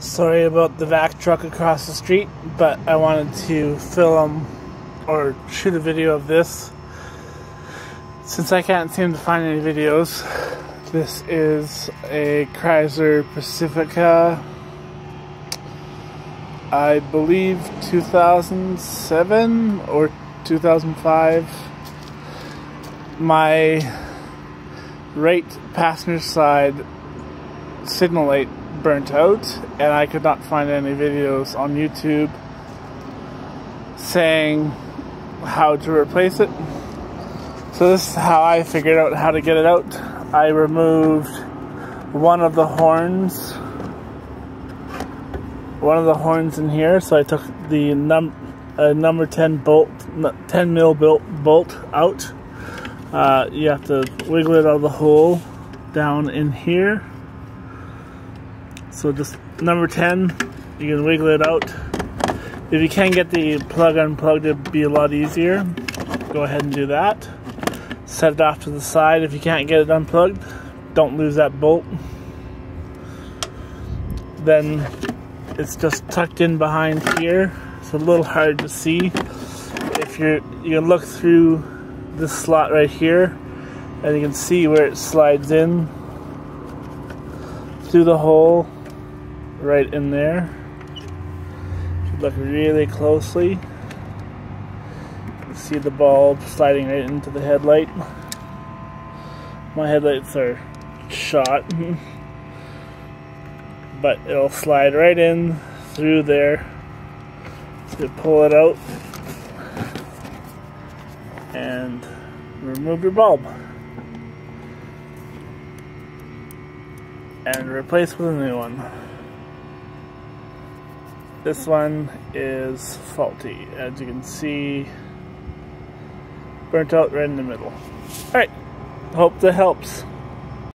Sorry about the vac truck across the street, but I wanted to film or shoot a video of this. Since I can't seem to find any videos, this is a Chrysler Pacifica, I believe 2007 or 2005. My right passenger side signal light burnt out, and I could not find any videos on YouTube saying how to replace it. So this is how I figured out how to get it out. I removed one of the horns in here. So I took the number 10 bolt, 10 mil bolt out. You have to wiggle it out of the hole down in here. So just number 10, you can wiggle it out. If you can get the plug unplugged, it'd be a lot easier. Go ahead and do that. Set it off to the side. If you can't get it unplugged, don't lose that bolt. Then it's just tucked in behind here. It's a little hard to see. If you can look through this slot right here, and you can see where it slides in through the hole right in there. If you look really closely, you can see the bulb sliding right into the headlight. My headlights are shot, but it'll slide right in through there. So you pull it out and remove your bulb and replace with a new one. This one is faulty, as you can see, burnt out right in the middle. Alright, hope that helps.